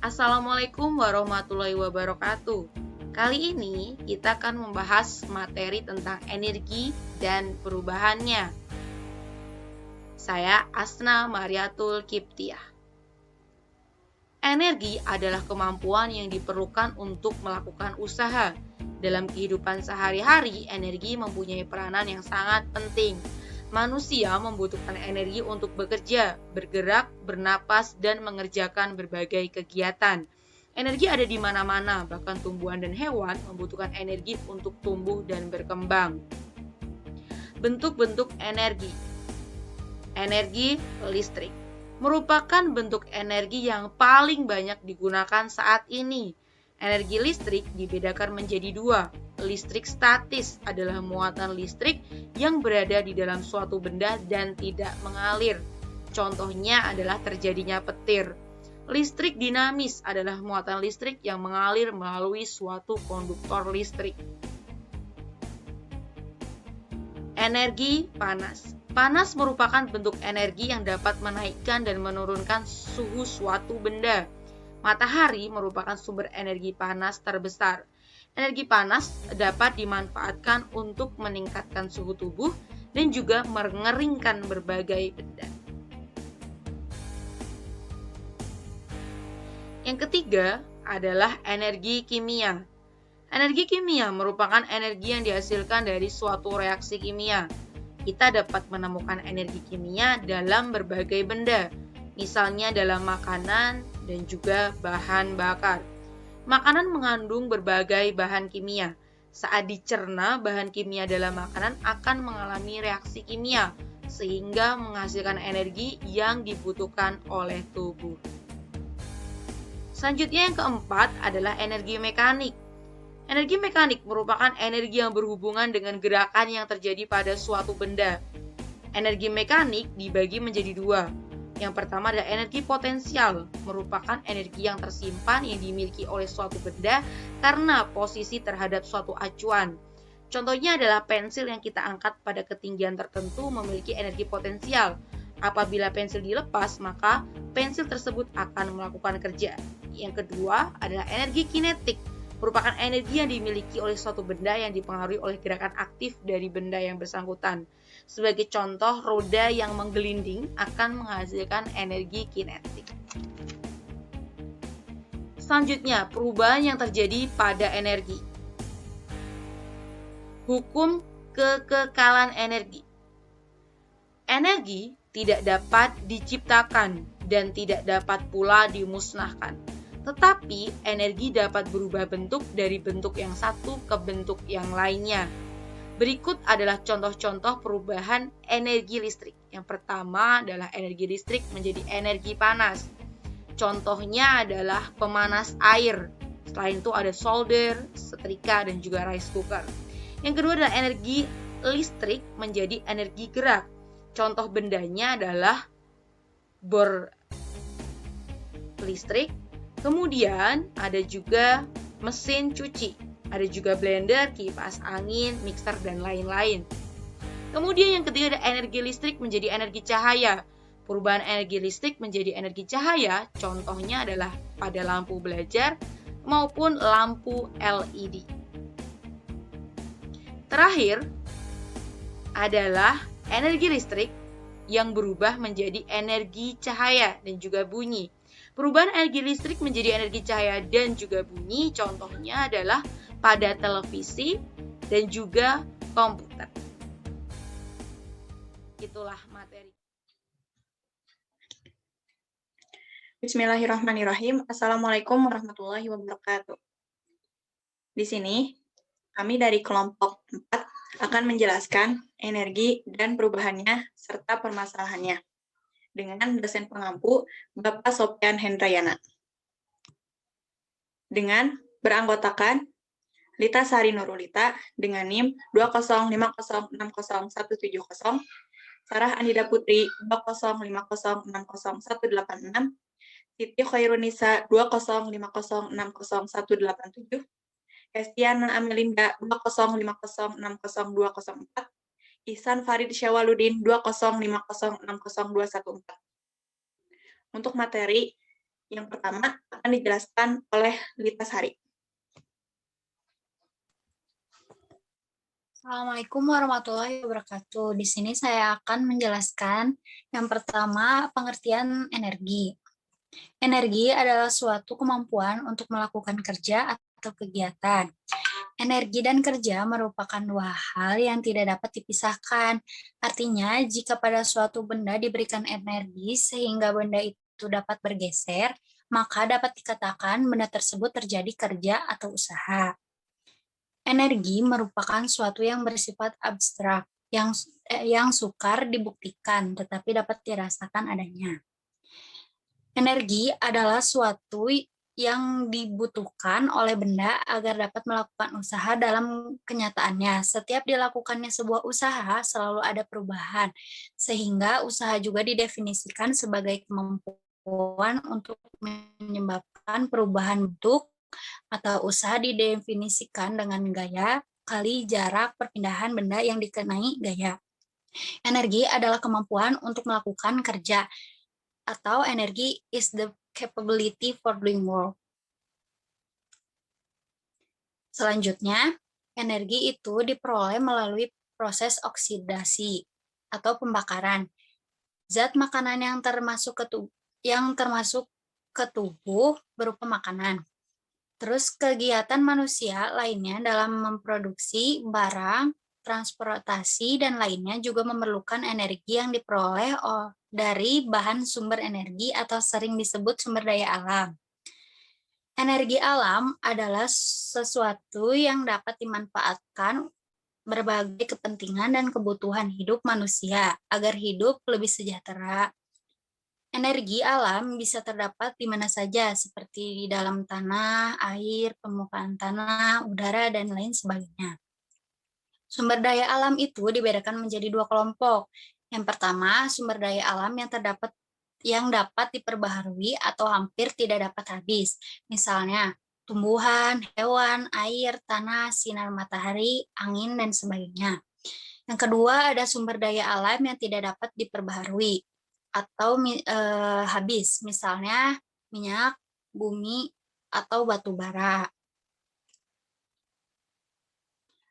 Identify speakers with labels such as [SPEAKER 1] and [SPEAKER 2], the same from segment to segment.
[SPEAKER 1] Assalamualaikum warahmatullahi wabarakatuh. Kali ini kita akan membahas materi tentang energi dan perubahannya. Saya Asna Mariatul Kiptiah. Energi adalah kemampuan yang diperlukan untuk melakukan usaha. Dalam kehidupan sehari-hari, energi mempunyai peranan yang sangat penting. Manusia membutuhkan energi untuk bekerja, bergerak, bernapas, dan mengerjakan berbagai kegiatan. Energi ada di mana-mana, bahkan tumbuhan dan hewan membutuhkan energi untuk tumbuh dan berkembang. Bentuk-bentuk energi. Energi listrik merupakan bentuk energi yang paling banyak digunakan saat ini. Energi listrik dibedakan menjadi dua. Listrik statis adalah muatan listrik yang berada di dalam suatu benda dan tidak mengalir. Contohnya adalah terjadinya petir. Listrik dinamis adalah muatan listrik yang mengalir melalui suatu konduktor listrik. Energi panas. Panas merupakan bentuk energi yang dapat menaikkan dan menurunkan suhu suatu benda. Matahari merupakan sumber energi panas terbesar. Energi panas dapat dimanfaatkan untuk meningkatkan suhu tubuh dan juga mengeringkan berbagai benda. Yang ketiga adalah energi kimia. Energi kimia merupakan energi yang dihasilkan dari suatu reaksi kimia. Kita dapat menemukan energi kimia dalam berbagai benda, misalnya dalam makanan dan juga bahan bakar. Makanan mengandung berbagai bahan kimia. Saat dicerna, bahan kimia dalam makanan akan mengalami reaksi kimia, sehingga menghasilkan energi yang dibutuhkan oleh tubuh. Selanjutnya yang keempat adalah energi mekanik. Energi mekanik merupakan energi yang berhubungan dengan gerakan yang terjadi pada suatu benda. Energi mekanik dibagi menjadi dua. Yang pertama adalah energi potensial, merupakan energi yang tersimpan yang dimiliki oleh suatu benda karena posisi terhadap suatu acuan. Contohnya adalah pensil yang kita angkat pada ketinggian tertentu memiliki energi potensial. Apabila pensil dilepas, maka pensil tersebut akan melakukan kerja. Yang kedua adalah energi kinetik, merupakan energi yang dimiliki oleh suatu benda yang dipengaruhi oleh gerakan aktif dari benda yang bersangkutan. Sebagai contoh, roda yang menggelinding akan menghasilkan energi kinetik. Selanjutnya, perubahan yang terjadi pada energi. Hukum kekekalan energi. Energi tidak dapat diciptakan dan tidak dapat pula dimusnahkan. Tetapi energi dapat berubah bentuk dari bentuk yang satu ke bentuk yang lainnya. Berikut adalah contoh-contoh perubahan energi listrik. Yang pertama adalah energi listrik menjadi energi panas. Contohnya adalah pemanas air. Selain itu ada solder, setrika, dan juga rice cooker. Yang kedua adalah energi listrik menjadi energi gerak. Contoh bendanya adalah bor listrik. Kemudian ada juga mesin cuci, ada juga blender, kipas angin, mixer, dan lain-lain. Kemudian yang ketiga ada energi listrik menjadi energi cahaya. Perubahan energi listrik menjadi energi cahaya, contohnya adalah pada lampu belajar maupun lampu LED. Terakhir adalah energi listrik yang berubah menjadi energi cahaya dan juga bunyi. Perubahan energi listrik menjadi energi cahaya dan juga bunyi contohnya adalah pada televisi dan juga komputer. Itulah materi.
[SPEAKER 2] Bismillahirrahmanirrahim. Assalamualaikum warahmatullahi wabarakatuh. Di sini, kami dari kelompok 4 akan menjelaskan energi dan perubahannya serta permasalahannya dengan dosen pengampu Bapak Sopyan Hendrayana. Dengan beranggotakan Lita Sari Nurulita dengan NIM 205060170, Sarah Andida Putri 205060186, Siti Khairunisa 205060187, Estiana Amelinda 205060204, Ihsan Farid Syawaludin 205060214. Untuk materi, Yang pertama akan dijelaskan oleh Lita Sari.
[SPEAKER 3] Assalamualaikum warahmatullahi wabarakatuh. Di sini saya akan menjelaskan yang pertama pengertian energi. Energi adalah suatu kemampuan untuk melakukan kerja atau kegiatan. Energi dan kerja merupakan dua hal yang tidak dapat dipisahkan. Artinya, jika pada suatu benda diberikan energi sehingga benda itu dapat bergeser, maka dapat dikatakan benda tersebut terjadi kerja atau usaha. Energi merupakan suatu yang bersifat abstrak, yang sukar dibuktikan, tetapi dapat dirasakan adanya. Energi adalah suatu yang dibutuhkan oleh benda agar dapat melakukan usaha dalam kenyataannya. Setiap dilakukannya sebuah usaha selalu ada perubahan, sehingga usaha juga didefinisikan sebagai kemampuan untuk menyebabkan perubahan bentuk, atau usaha didefinisikan dengan gaya kali jarak perpindahan benda yang dikenai gaya. Energi adalah kemampuan untuk melakukan kerja, atau energi is the capability for doing work. Selanjutnya, energi itu diperoleh melalui proses oksidasi atau pembakaran. Zat makanan yang termasuk ke tubuh berupa makanan. Terus kegiatan manusia lainnya dalam memproduksi barang, transportasi, dan lainnya juga memerlukan energi yang diperoleh dari bahan sumber energi atau sering disebut sumber daya alam. Energi alam adalah sesuatu yang dapat dimanfaatkan berbagai kepentingan dan kebutuhan hidup manusia agar hidup lebih sejahtera. Energi alam bisa terdapat di mana saja, seperti di dalam tanah, air, permukaan tanah, udara, dan lain sebagainya. Sumber daya alam itu dibedakan menjadi dua kelompok. Yang pertama, sumber daya alam yang dapat diperbaharui atau hampir tidak dapat habis. Misalnya, tumbuhan, hewan, air, tanah, sinar matahari, angin, dan sebagainya. Yang kedua, ada sumber daya alam yang tidak dapat diperbaharui atau habis, misalnya minyak, bumi, atau batu bara.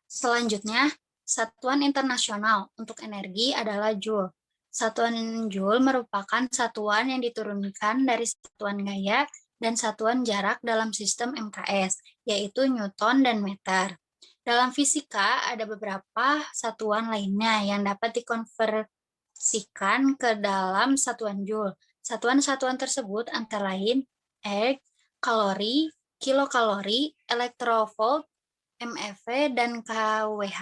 [SPEAKER 3] Selanjutnya, satuan internasional untuk energi adalah Joule. Satuan Joule merupakan satuan yang diturunkan dari satuan gaya dan satuan jarak dalam sistem MKS, yaitu Newton dan meter. Dalam fisika, ada beberapa satuan lainnya yang dapat dikonversikan ke dalam satuan Joule. Satuan-satuan tersebut antara lain kalori, kilokalori, elektrovolt, MeV, dan kWh.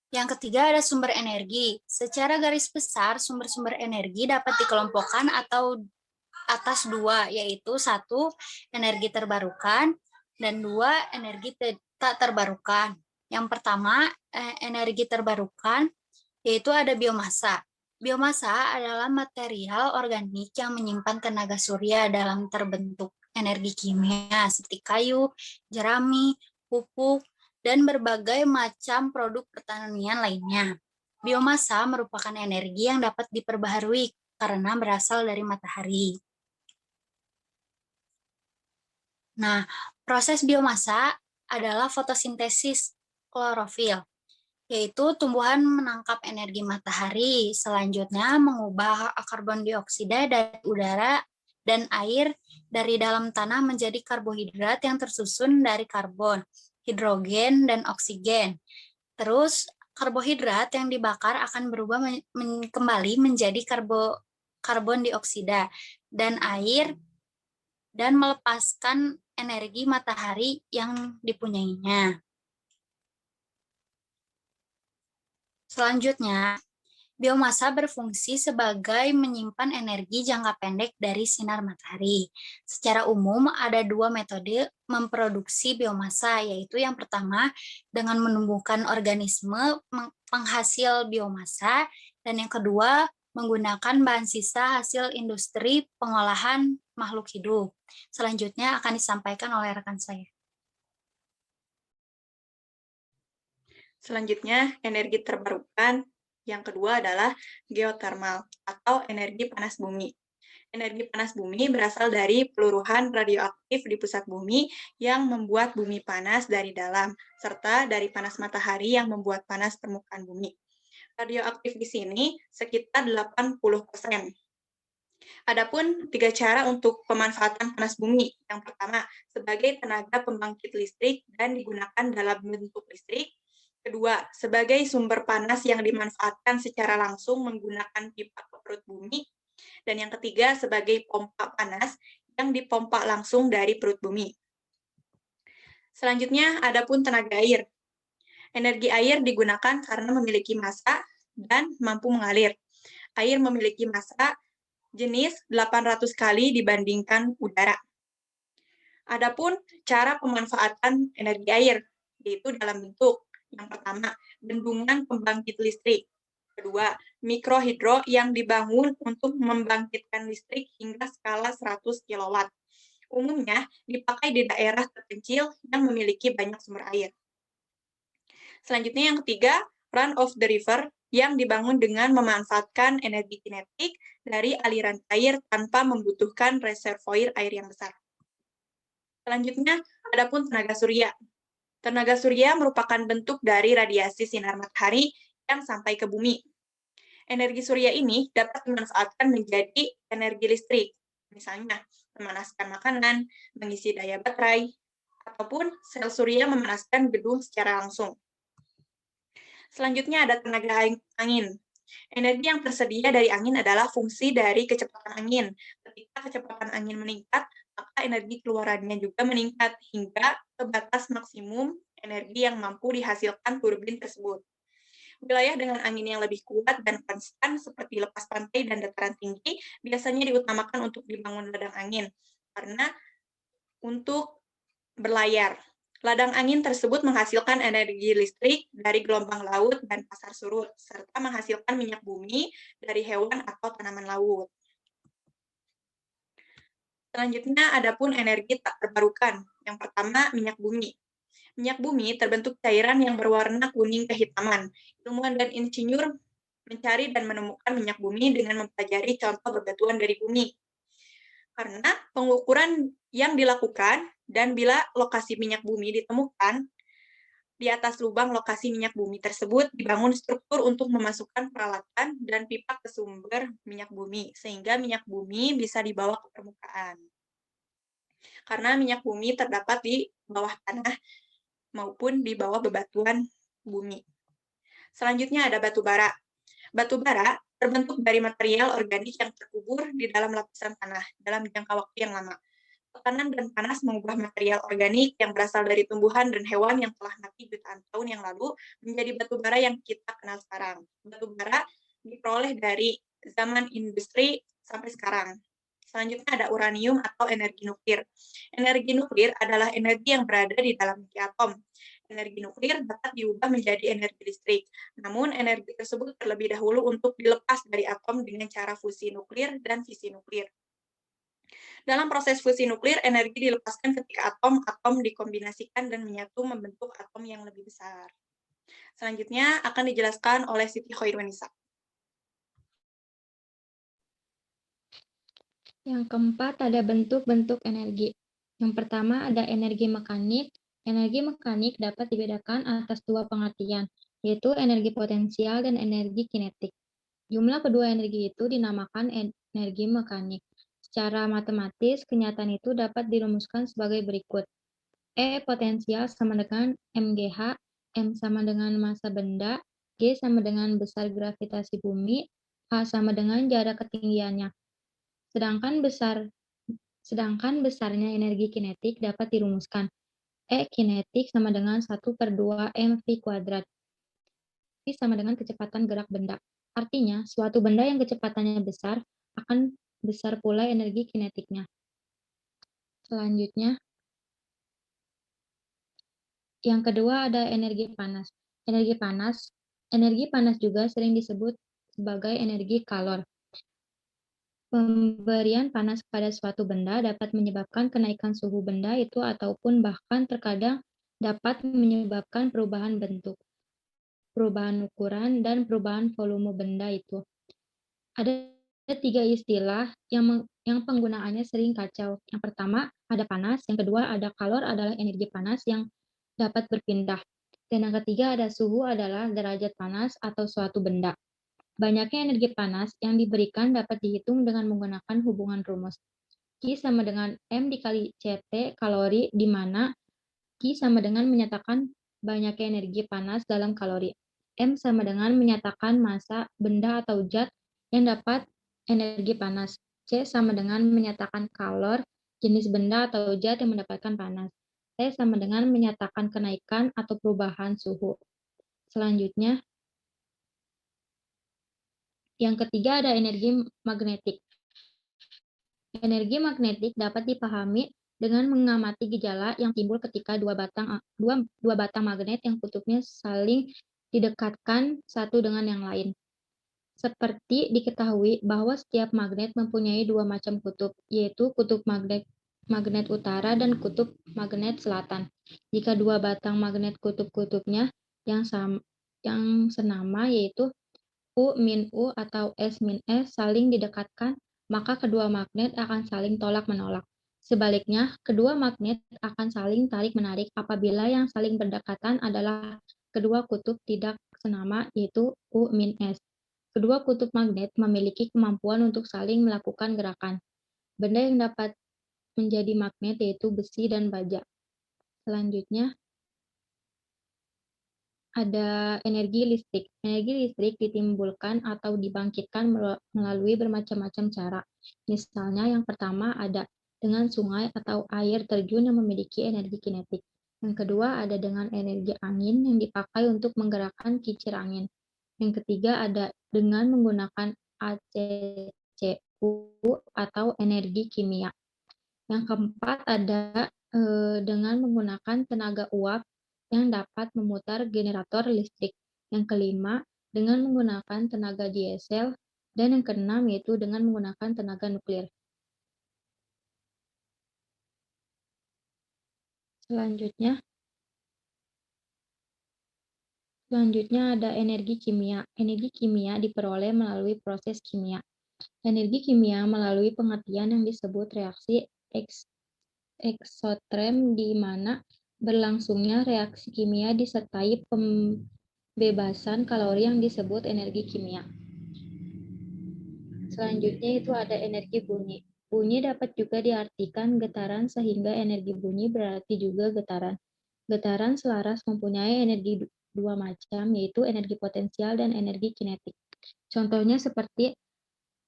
[SPEAKER 3] Yang ketiga ada sumber energi. Secara garis besar, sumber-sumber energi dapat dikelompokkan atau atas dua, yaitu satu, energi terbarukan, dan dua, energi tak terbarukan. Yang pertama, energi terbarukan, yaitu ada biomasa. Biomasa adalah material organik yang menyimpan tenaga surya dalam terbentuk energi kimia seperti kayu, jerami, pupuk, dan berbagai macam produk pertanian lainnya. Biomasa merupakan energi yang dapat diperbaharui karena berasal dari matahari. Nah, proses biomasa adalah fotosintesis klorofil, yaitu tumbuhan menangkap energi matahari, selanjutnya mengubah karbon dioksida dari udara dan air dari dalam tanah menjadi karbohidrat yang tersusun dari karbon, hidrogen, dan oksigen. Terus karbohidrat yang dibakar akan berubah kembali menjadi karbon dioksida dan air dan melepaskan energi matahari yang dipunyainya. Selanjutnya, biomasa berfungsi sebagai menyimpan energi jangka pendek dari sinar matahari. Secara umum, ada dua metode memproduksi biomasa, yaitu yang pertama dengan menumbuhkan organisme penghasil biomasa, dan yang kedua menggunakan bahan sisa hasil industri pengolahan makhluk hidup. Selanjutnya akan disampaikan oleh rekan saya.
[SPEAKER 2] Selanjutnya, energi terbarukan Yang kedua adalah geothermal atau energi panas bumi. Energi panas bumi berasal dari peluruhan radioaktif di pusat bumi yang membuat bumi panas dari dalam, serta dari panas matahari yang membuat panas permukaan bumi. Radioaktif di sini sekitar 80%. Adapun 3 cara untuk pemanfaatan panas bumi. Yang pertama, sebagai tenaga pembangkit listrik dan digunakan dalam bentuk listrik. Kedua, sebagai sumber panas yang dimanfaatkan secara langsung menggunakan pipa ke perut bumi. Dan yang ketiga, sebagai pompa panas yang dipompa langsung dari perut bumi. Selanjutnya, adapun tenaga air. Energi air digunakan karena memiliki massa dan mampu mengalir. Air memiliki massa jenis 800 kali dibandingkan udara. Adapun cara pemanfaatan energi air, yaitu dalam bentuk yang pertama, bendungan pembangkit listrik. Kedua, mikrohidro yang dibangun untuk membangkitkan listrik hingga skala 100 kW. Umumnya dipakai di daerah terpencil yang memiliki banyak sumber air. Selanjutnya yang ketiga, run of the river yang dibangun dengan memanfaatkan energi kinetik dari aliran air tanpa membutuhkan reservoir air yang besar. Selanjutnya, adapun tenaga surya. Tenaga surya merupakan bentuk dari radiasi sinar matahari yang sampai ke bumi. Energi surya ini dapat dimanfaatkan menjadi energi listrik, misalnya memanaskan makanan, mengisi daya baterai, ataupun sel surya memanaskan gedung secara langsung. Selanjutnya ada tenaga angin. Energi yang tersedia dari angin adalah fungsi dari kecepatan angin. Ketika kecepatan angin meningkat, maka energi keluarannya juga meningkat hingga ke batas maksimum energi yang mampu dihasilkan turbin tersebut. Wilayah dengan angin yang lebih kuat dan konstan seperti lepas pantai dan dataran tinggi biasanya diutamakan untuk dibangun ladang angin karena untuk berlayar. Ladang angin tersebut menghasilkan energi listrik dari gelombang laut dan pasar surut, serta menghasilkan minyak bumi dari hewan atau tanaman laut. Selanjutnya, adapun energi tak terbarukan. Yang pertama, minyak bumi. Minyak bumi terbentuk cairan yang berwarna kuning kehitaman. Ilmuwan dan insinyur mencari dan menemukan minyak bumi dengan mempelajari contoh bebatuan dari bumi. Karena pengukuran yang dilakukan dan bila lokasi minyak bumi ditemukan, di atas lubang lokasi minyak bumi tersebut dibangun struktur untuk memasukkan peralatan dan pipa ke sumber minyak bumi, sehingga minyak bumi bisa dibawa ke permukaan. Karena minyak bumi terdapat di bawah tanah maupun di bawah bebatuan bumi. Selanjutnya ada batu bara. Batu bara terbentuk dari material organik yang terkubur di dalam lapisan tanah dalam jangka waktu yang lama. Tekanan dan panas mengubah material organik yang berasal dari tumbuhan dan hewan yang telah mati jutaan tahun yang lalu menjadi batu bara yang kita kenal sekarang. Batu bara diperoleh dari zaman industri sampai sekarang. Selanjutnya ada uranium atau energi nuklir. Energi nuklir adalah energi yang berada di dalam inti atom. Energi nuklir dapat diubah menjadi energi listrik. Namun, energi tersebut terlebih dahulu untuk dilepas dari atom dengan cara fusi nuklir dan fisi nuklir. Dalam proses fusi nuklir, energi dilepaskan ketika atom-atom dikombinasikan dan menyatu membentuk atom yang lebih besar. Selanjutnya akan dijelaskan oleh Siti Khairunisa.
[SPEAKER 4] Yang keempat ada bentuk-bentuk energi. Yang pertama ada energi mekanik. Energi mekanik dapat dibedakan atas dua pengertian, yaitu energi potensial dan energi kinetik. Jumlah kedua energi itu dinamakan energi mekanik. Secara matematis, kenyataan itu dapat dirumuskan sebagai berikut. E potensial sama dengan MGH, M sama dengan massa benda, G sama dengan besar gravitasi bumi, H sama dengan jarak ketinggiannya. Sedangkan besarnya energi kinetik dapat dirumuskan. E kinetik sama dengan 1/2 mv kuadrat. V sama dengan kecepatan gerak benda. Artinya, suatu benda yang kecepatannya besar akan besar pula energi kinetiknya. Selanjutnya, yang kedua ada energi panas. Energi panas juga sering disebut sebagai energi kalor. Pemberian panas pada suatu benda dapat menyebabkan kenaikan suhu benda itu ataupun bahkan terkadang dapat menyebabkan perubahan bentuk. perubahan ukuran, dan perubahan volume benda itu. Ada 3 istilah yang penggunaannya sering kacau. Yang pertama ada panas, yang kedua ada kalor adalah energi panas yang dapat berpindah. Dan yang ketiga ada suhu adalah derajat panas atau suatu benda. Banyaknya energi panas yang diberikan dapat dihitung dengan menggunakan hubungan rumus. Q sama dengan M dikali CT kalori, di mana Q sama dengan menyatakan banyaknya energi panas dalam kalori. M sama dengan menyatakan massa benda atau zat yang dapat energi panas. C sama dengan menyatakan kalor, jenis benda atau zat yang mendapatkan panas. T sama dengan menyatakan kenaikan atau perubahan suhu. Selanjutnya, yang ketiga ada energi magnetik. Energi magnetik dapat dipahami dengan mengamati gejala yang timbul ketika dua batang magnet yang kutubnya saling didekatkan satu dengan yang lain. Seperti diketahui bahwa setiap magnet mempunyai dua macam kutub, yaitu kutub magnet utara dan kutub magnet selatan. Jika dua batang magnet kutub-kutubnya yang senama, yaitu U-U atau S-S saling didekatkan, maka kedua magnet akan saling tolak-menolak. Sebaliknya, kedua magnet akan saling tarik-menarik apabila yang saling berdekatan adalah kedua kutub tidak senama, yaitu U-S. Kedua kutub magnet memiliki kemampuan untuk saling melakukan gerakan. Benda yang dapat menjadi magnet yaitu besi dan baja. Selanjutnya, ada energi listrik. Energi listrik ditimbulkan atau dibangkitkan melalui bermacam-macam cara. Misalnya yang pertama ada dengan sungai atau air terjun yang memiliki energi kinetik. Yang kedua ada dengan energi angin yang dipakai untuk menggerakkan kincir angin. Yang ketiga ada dengan menggunakan ACCU atau energi kimia. Yang keempat ada dengan menggunakan tenaga uap yang dapat memutar generator listrik. Yang kelima, dengan menggunakan tenaga diesel. Dan yang keenam, yaitu dengan menggunakan tenaga nuklir. Selanjutnya ada energi kimia. Energi kimia diperoleh melalui proses kimia. Energi kimia melalui pengertian yang disebut reaksi eksoterm, di mana berlangsungnya reaksi kimia disertai pembebasan kalori yang disebut energi kimia. Selanjutnya itu ada energi bunyi. Bunyi dapat juga diartikan getaran, sehingga energi bunyi berarti juga getaran. Getaran selaras mempunyai energi dua macam, yaitu energi potensial dan energi kinetik. Contohnya seperti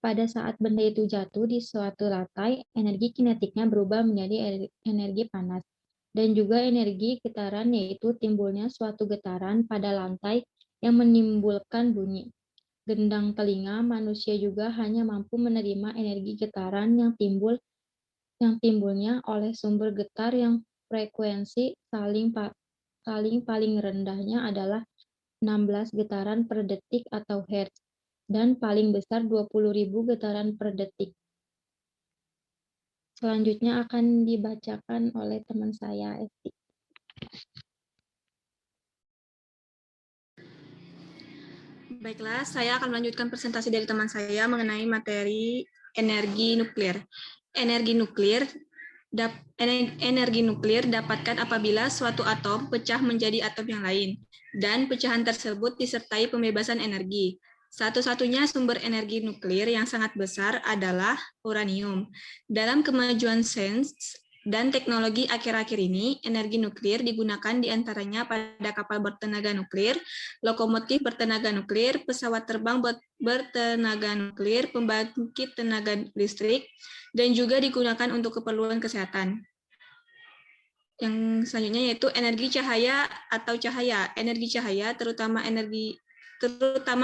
[SPEAKER 4] pada saat benda itu jatuh di suatu lantai, energi kinetiknya berubah menjadi energi panas. Dan juga energi getaran, yaitu timbulnya suatu getaran pada lantai yang menimbulkan bunyi. Gendang telinga manusia juga hanya mampu menerima energi getaran yang timbulnya oleh sumber getar yang frekuensi paling rendahnya adalah 16 getaran per detik atau hertz, dan paling besar 20.000 getaran per detik. Selanjutnya akan dibacakan oleh teman saya, Esti.
[SPEAKER 2] Baiklah, saya akan melanjutkan presentasi dari teman saya mengenai materi energi nuklir. Energi nuklir dapatkan apabila suatu atom pecah menjadi atom yang lain, dan pecahan tersebut disertai pembebasan energi. Satu-satunya sumber energi nuklir yang sangat besar adalah uranium. Dalam kemajuan sains dan teknologi akhir-akhir ini, energi nuklir digunakan diantaranya pada kapal bertenaga nuklir, lokomotif bertenaga nuklir, pesawat terbang bertenaga nuklir, pembangkit tenaga listrik, dan juga digunakan untuk keperluan kesehatan. Yang selanjutnya yaitu energi cahaya atau cahaya. Energi cahaya, terutama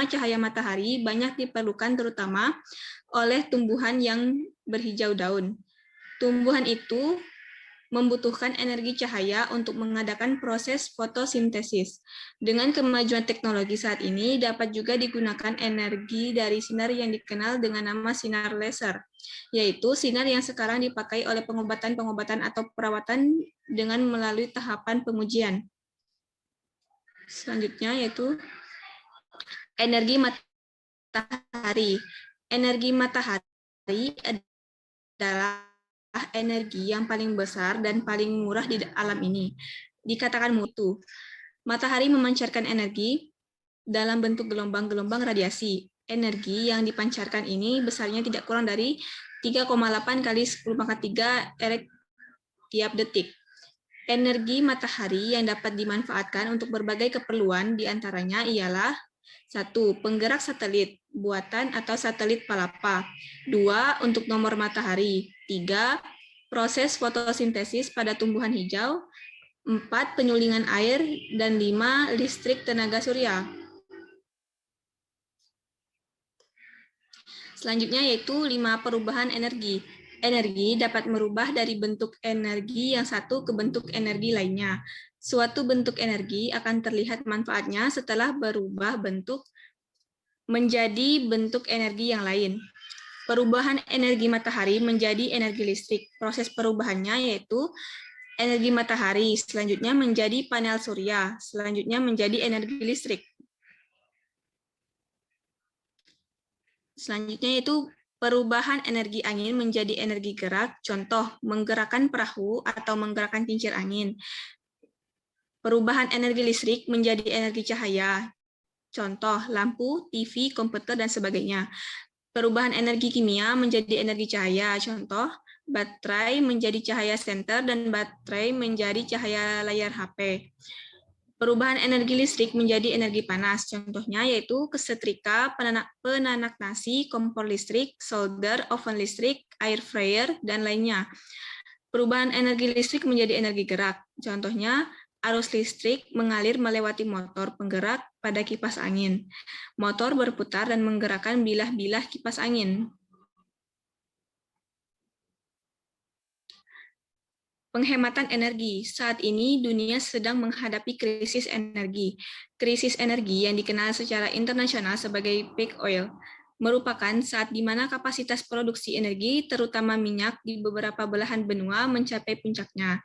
[SPEAKER 2] cahaya matahari, banyak diperlukan terutama oleh tumbuhan yang berhijau daun. Tumbuhan itu membutuhkan energi cahaya untuk mengadakan proses fotosintesis. Dengan kemajuan teknologi saat ini, dapat juga digunakan energi dari sinar yang dikenal dengan nama sinar laser, yaitu sinar yang sekarang dipakai oleh pengobatan-pengobatan atau perawatan dengan melalui tahapan pengujian. Selanjutnya yaitu
[SPEAKER 5] Energi matahari. Energi matahari adalah energi yang paling besar dan paling murah di alam ini. Dikatakan mutu. Matahari memancarkan energi dalam bentuk gelombang-gelombang radiasi. Energi yang dipancarkan ini besarnya tidak kurang dari 3,8 kali 10 pangkat 3 erek tiap detik. Energi matahari yang dapat dimanfaatkan untuk berbagai keperluan diantaranya ialah 1. Penggerak satelit, buatan atau satelit Palapa. 2. Untuk nomor matahari. 3. Proses fotosintesis pada tumbuhan hijau. 4. Penyulingan air. Dan 5. Listrik tenaga surya. Selanjutnya yaitu 5 perubahan energi. Energi dapat merubah dari bentuk energi yang satu ke bentuk energi lainnya. Suatu bentuk energi akan terlihat manfaatnya setelah berubah bentuk menjadi bentuk energi yang lain. Perubahan energi matahari menjadi energi listrik. Proses perubahannya yaitu energi matahari, selanjutnya menjadi panel surya, selanjutnya menjadi energi listrik. Selanjutnya yaitu perubahan energi angin menjadi energi gerak, contoh menggerakkan perahu atau menggerakkan kincir angin. Perubahan energi listrik menjadi energi cahaya, contoh lampu, TV, komputer, dan sebagainya. Perubahan energi kimia menjadi energi cahaya, contoh baterai menjadi cahaya senter dan baterai menjadi cahaya layar HP. Perubahan energi listrik menjadi energi panas, contohnya yaitu kesetrika, penanak nasi, kompor listrik, solder, oven listrik, air fryer, dan lainnya. Perubahan energi listrik menjadi energi gerak, contohnya arus listrik mengalir melewati motor penggerak pada kipas angin. Motor berputar dan menggerakkan bilah-bilah kipas angin. Penghematan energi. Saat ini dunia sedang menghadapi krisis energi. Krisis energi yang dikenal secara internasional sebagai peak oil merupakan saat di mana kapasitas produksi energi, terutama minyak, di beberapa belahan benua mencapai puncaknya.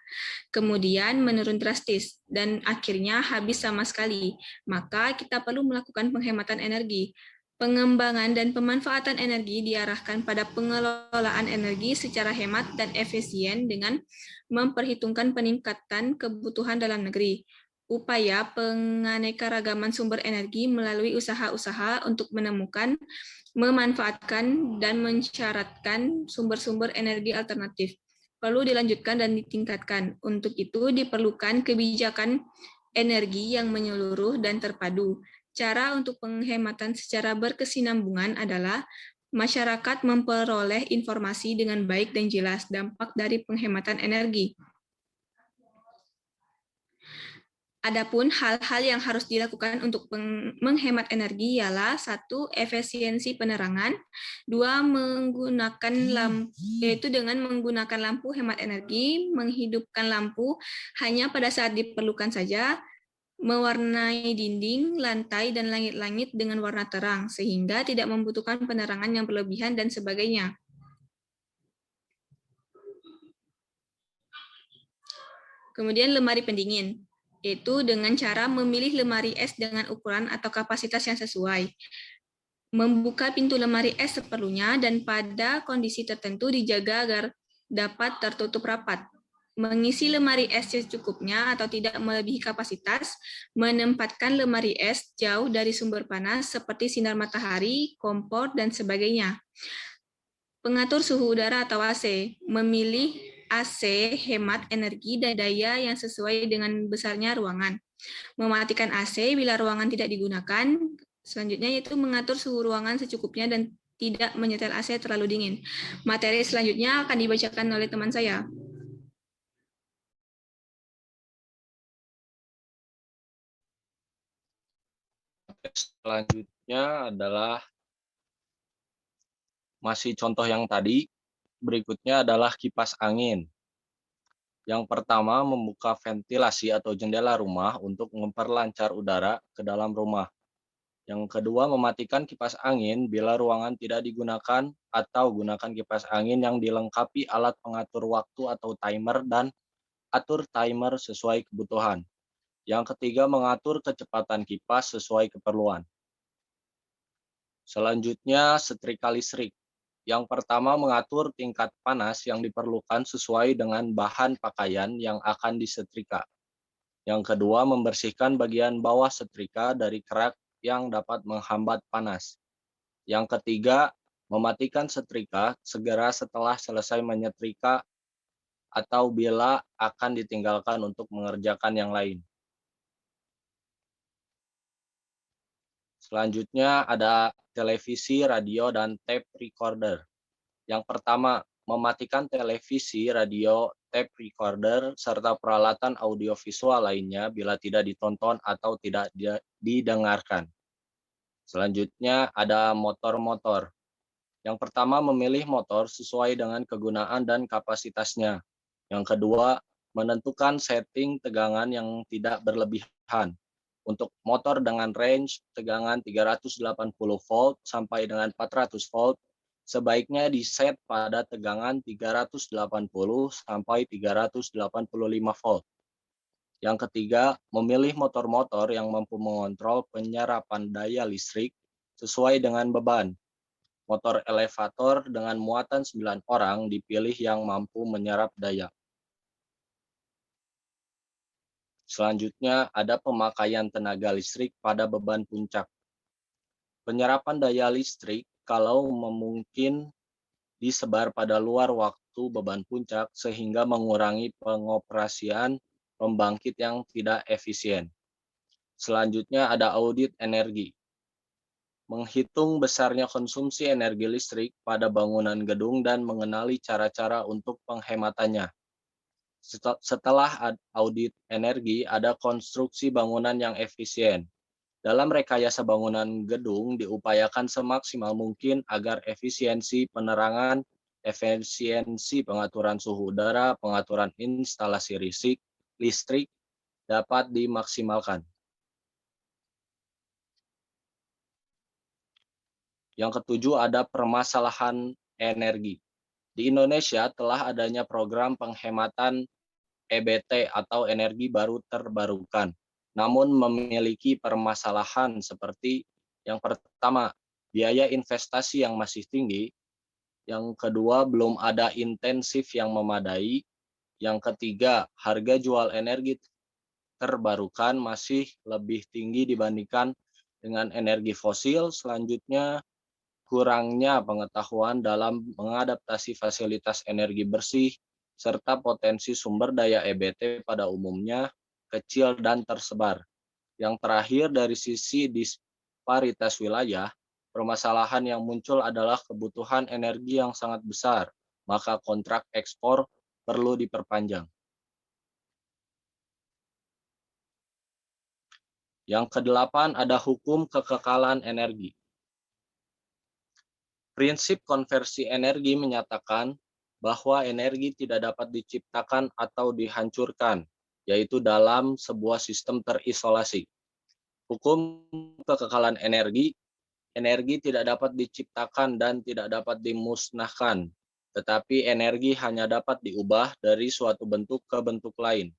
[SPEAKER 5] Kemudian menurun drastis dan akhirnya habis sama sekali. Maka kita perlu melakukan penghematan energi. Pengembangan dan pemanfaatan energi diarahkan pada pengelolaan energi secara hemat dan efisien dengan memperhitungkan peningkatan kebutuhan dalam negeri. Upaya penganekaragaman sumber energi melalui usaha-usaha untuk menemukan, memanfaatkan, dan mensyaratkan sumber-sumber energi alternatif perlu dilanjutkan dan ditingkatkan. Untuk itu diperlukan kebijakan energi yang menyeluruh dan terpadu. Cara untuk penghematan secara berkesinambungan adalah masyarakat memperoleh informasi dengan baik dan jelas dampak dari penghematan energi. Adapun hal-hal yang harus dilakukan untuk menghemat energi ialah 1. Efisiensi penerangan, 2. Menggunakan lampu, yaitu dengan menggunakan lampu hemat energi, menghidupkan lampu hanya pada saat diperlukan saja, mewarnai dinding, lantai, dan langit-langit dengan warna terang, sehingga tidak membutuhkan penerangan yang berlebihan dan sebagainya. Kemudian lemari pendingin, yaitu dengan cara memilih lemari es dengan ukuran atau kapasitas yang sesuai. Membuka pintu lemari es seperlunya dan pada kondisi tertentu dijaga agar dapat tertutup rapat. Mengisi lemari es secukupnya atau tidak melebihi kapasitas, menempatkan lemari es jauh dari sumber panas seperti sinar matahari, kompor, dan sebagainya. Pengatur suhu udara atau AC, memilih AC hemat energi dan daya yang sesuai dengan besarnya ruangan. Mematikan AC bila ruangan tidak digunakan. Selanjutnya yaitu mengatur suhu ruangan secukupnya dan tidak menyetel AC terlalu dingin. Materi selanjutnya akan dibacakan oleh teman saya.
[SPEAKER 6] Selanjutnya adalah masih contoh yang tadi. Berikutnya adalah kipas angin. Yang pertama, membuka ventilasi atau jendela rumah untuk memperlancar udara ke dalam rumah. Yang kedua, mematikan kipas angin bila ruangan tidak digunakan atau gunakan kipas angin yang dilengkapi alat pengatur waktu atau timer dan atur timer sesuai kebutuhan. Yang ketiga, mengatur kecepatan kipas sesuai keperluan. Selanjutnya, setrika listrik. Yang pertama, mengatur tingkat panas yang diperlukan sesuai dengan bahan pakaian yang akan disetrika. Yang kedua, membersihkan bagian bawah setrika dari kerak yang dapat menghambat panas. Yang ketiga, mematikan setrika segera setelah selesai menyetrika atau bila akan ditinggalkan untuk mengerjakan yang lain. Selanjutnya ada televisi, radio, dan tape recorder. Yang pertama, mematikan televisi, radio, tape recorder, serta peralatan audiovisual lainnya bila tidak ditonton atau tidak didengarkan. Selanjutnya ada motor-motor. Yang pertama, memilih motor sesuai dengan kegunaan dan kapasitasnya. Yang kedua, menentukan setting tegangan yang tidak berlebihan. Untuk motor dengan range tegangan 380 volt sampai dengan 400 volt, sebaiknya diset pada tegangan 380 sampai 385 volt. Yang ketiga, memilih motor-motor yang mampu mengontrol penyerapan daya listrik sesuai dengan beban. Motor elevator dengan muatan 9 orang dipilih yang mampu menyerap daya. Selanjutnya ada pemakaian tenaga listrik pada beban puncak. Penyerapan daya listrik kalau memungkin disebar pada luar waktu beban puncak sehingga mengurangi pengoperasian pembangkit yang tidak efisien. Selanjutnya ada audit energi. Menghitung besarnya konsumsi energi listrik pada bangunan gedung dan mengenali cara-cara untuk penghematannya. Setelah audit energi, ada konstruksi bangunan yang efisien. Dalam rekayasa bangunan gedung diupayakan semaksimal mungkin agar efisiensi penerangan, efisiensi pengaturan suhu udara, pengaturan instalasi listrik dapat dimaksimalkan. Yang ketujuh ada permasalahan energi. Di Indonesia telah adanya program penghematan EBT atau energi baru terbarukan, namun memiliki permasalahan seperti yang pertama, biaya investasi yang masih tinggi, yang kedua, belum ada intensif yang memadai, yang ketiga, harga jual energi terbarukan masih lebih tinggi dibandingkan dengan energi fosil, selanjutnya kurangnya pengetahuan dalam mengadaptasi fasilitas energi bersih, serta potensi sumber daya EBT pada umumnya kecil dan tersebar. Yang terakhir, dari sisi disparitas wilayah, permasalahan yang muncul adalah kebutuhan energi yang sangat besar, maka kontrak ekspor perlu diperpanjang. Yang kedelapan ada hukum kekekalan energi. Prinsip konversi energi menyatakan bahwa energi tidak dapat diciptakan atau dihancurkan, yaitu dalam sebuah sistem terisolasi. Hukum kekekalan energi, energi tidak dapat diciptakan dan tidak dapat dimusnahkan, tetapi energi hanya dapat diubah dari suatu bentuk ke bentuk lain.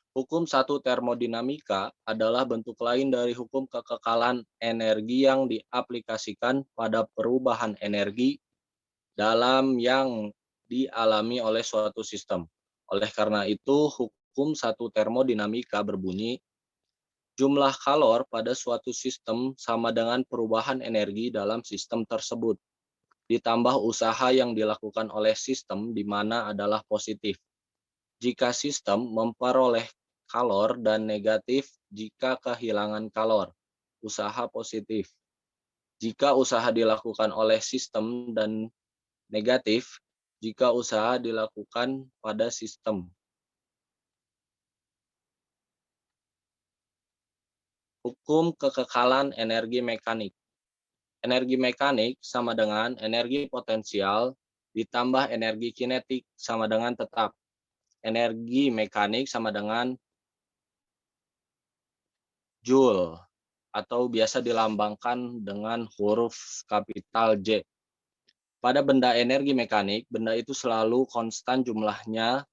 [SPEAKER 6] Hukum satu termodinamika adalah bentuk lain dari hukum kekekalan energi yang diaplikasikan pada perubahan energi dalam yang dialami oleh suatu sistem. Oleh karena itu, hukum satu termodinamika berbunyi, jumlah kalor pada suatu sistem sama dengan perubahan energi dalam sistem tersebut, ditambah usaha yang dilakukan oleh sistem di mana adalah positif. Jika sistem memperoleh kalor dan negatif jika kehilangan kalor, usaha positif. Jika usaha dilakukan oleh sistem dan negatif, jika usaha dilakukan pada sistem. Hukum kekekalan energi mekanik. Energi mekanik sama dengan energi potensial ditambah energi kinetik sama dengan tetap. Energi mekanik sama dengan Joule atau biasa dilambangkan dengan huruf kapital J. Pada benda energi mekanik, benda itu selalu konstan jumlahnya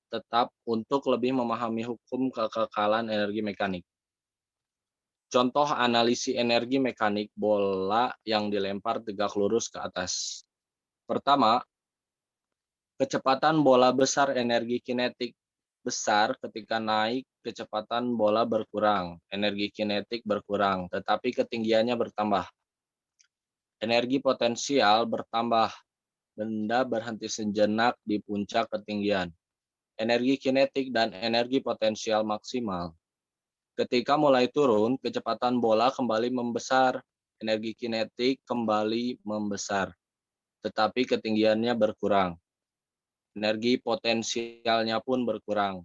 [SPEAKER 6] tetap untuk lebih memahami hukum kekekalan energi mekanik. Contoh analisis energi mekanik bola yang dilempar tegak lurus ke atas. Pertama, kecepatan bola besar energi kinetik besar ketika naik, kecepatan bola berkurang, energi kinetik berkurang, tetapi ketinggiannya bertambah. Energi potensial bertambah, benda berhenti sejenak di puncak ketinggian. Energi kinetik dan energi potensial maksimal. Ketika mulai turun, kecepatan bola kembali membesar, energi kinetik kembali membesar, tetapi ketinggiannya berkurang. Energi potensialnya pun berkurang.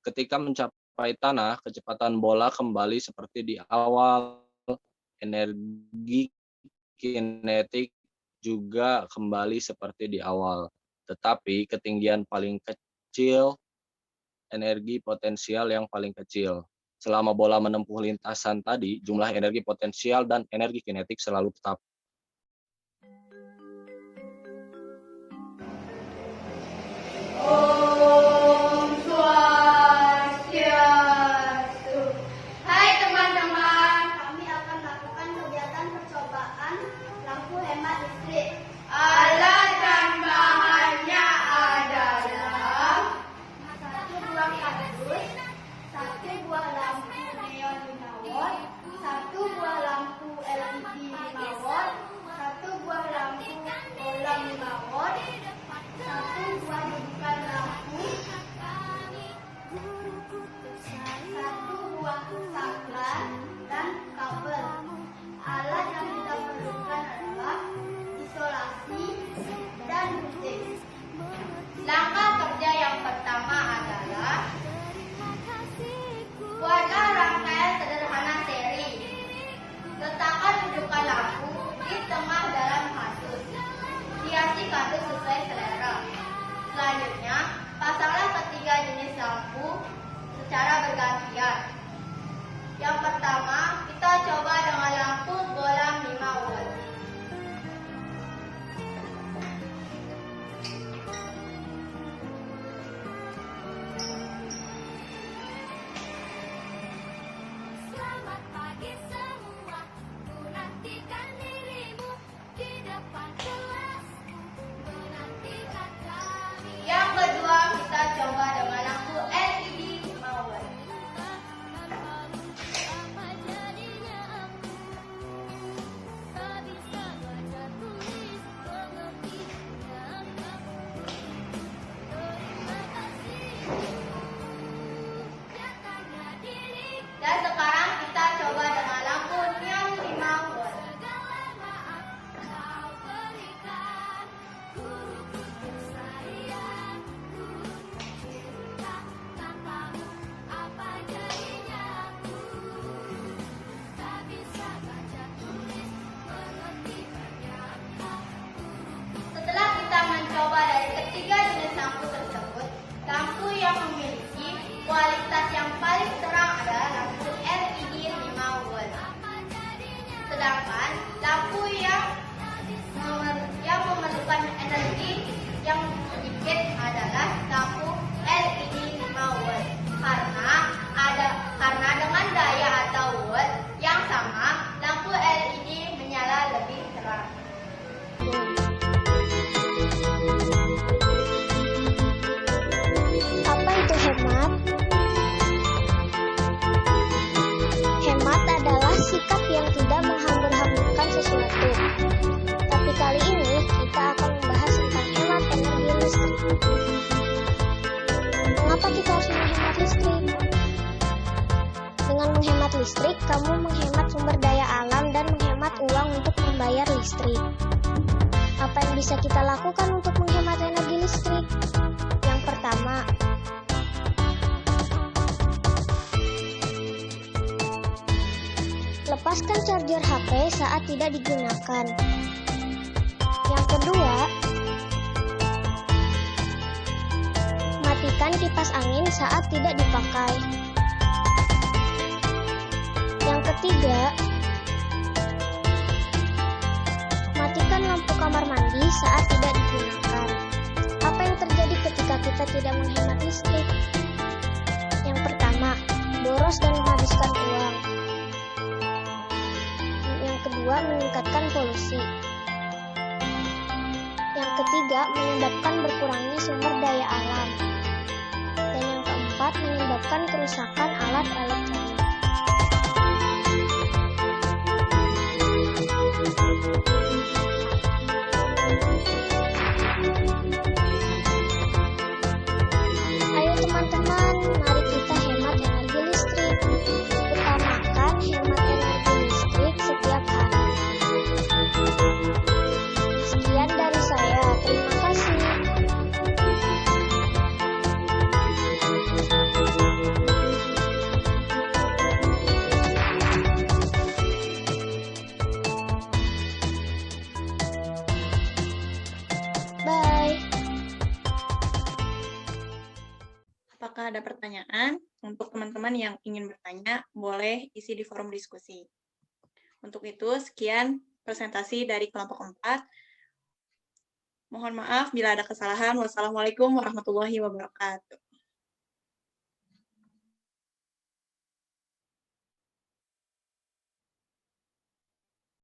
[SPEAKER 6] Ketika mencapai tanah, kecepatan bola kembali seperti di awal. Energi kinetik juga kembali seperti di awal, tetapi ketinggian paling kecil, energi potensial yang paling kecil. Selama bola menempuh lintasan tadi, jumlah energi potensial dan energi kinetik selalu tetap.
[SPEAKER 7] Om Swastiastu. Hai teman-teman, kami akan melakukan kegiatan percobaan lampu hemat listrik. Alat dan bahannya adalah satu buah kardus, satu buah lampu neon 5 watt, satu buah lampu LED 5 watt, satu buah lampu bola 5 watt, satu buah dudukan lampu, satu buah saklar, dan kabel. Alat yang kita perlukan adalah isolasi dan gunting. Langkah kerja yang pertama adalah buatlah rangkaian sederhana seri. Letakkan dudukan lampu di tengah dalam kardus. Hiasi kardus sesuai selera. Selanjutnya, pasanglah ketiga jenis lampu secara bergantian. Yang pertama, kita coba dengan lampu bola 5 watt.
[SPEAKER 8] Selamat pagi semua, ku nantikan dirimu di depan kelasku, menantikan kami.
[SPEAKER 7] Yang kedua, kita coba dengan lampu LED 5 watt.
[SPEAKER 8] Apa jadinya aku, tak bisa baca tulis, pengertiannya kamu. Terima kasih, nyatanya diri.
[SPEAKER 7] Dan sekarang kita coba dengan lampu neon 5 watt.
[SPEAKER 8] Segala maaf kau berikan, guruku tersayang, guruku cinta, tanpamu apa jadinya aku, tak bisa baca tulis, mengerti banyak hal, guruku.
[SPEAKER 7] Setelah kita mencoba dari ketiga jenis lampu tersebut, lampu yang memiliki kualitas yang paling terang adalah lampu LED 5 watt. Sedangkan lampu yang memerlukan energi yang sedikit adalah lampu LED 5 watt. Karena dengan daya atau watt yang sama, lampu LED menyala lebih terang.
[SPEAKER 8] Apa itu hemat? Hemat adalah sikap yang tidak menghambur-hamburkan sesuatu. Tapi kali ini kita akan membahas tentang hemat energi listrik. Mengapa kita harus menghemat listrik? Dengan menghemat listrik, kamu menghemat sumber daya alam dan menghemat uang untuk membayar listrik. Apa yang bisa kita lakukan untuk menghemat energi listrik? Yang pertama, lepaskan charger HP saat tidak digunakan. Yang kedua, matikan kipas angin saat tidak dipakai. Yang ketiga, matikan lampu kamar mandi saat tidak digunakan. Apa yang terjadi ketika kita tidak menghemat listrik? Yang pertama, boros dan menghabiskan uang. kedua, meningkatkan polusi. Yang ketiga, menyebabkan berkurangnya sumber daya alam. Dan yang keempat, menyebabkan kerusakan alat elektronik. Ayo teman-teman, mari kita hemat energi listrik. Utamakan hemat energi listrik setiap hari. Sekian dari saya, terima kasih. Bye.
[SPEAKER 2] Apakah ada pertanyaan? Untuk teman-teman yang ingin bertanya, boleh isi di forum diskusi. Untuk itu, sekian presentasi dari kelompok 4. Mohon maaf bila ada kesalahan. Wassalamualaikum warahmatullahi wabarakatuh.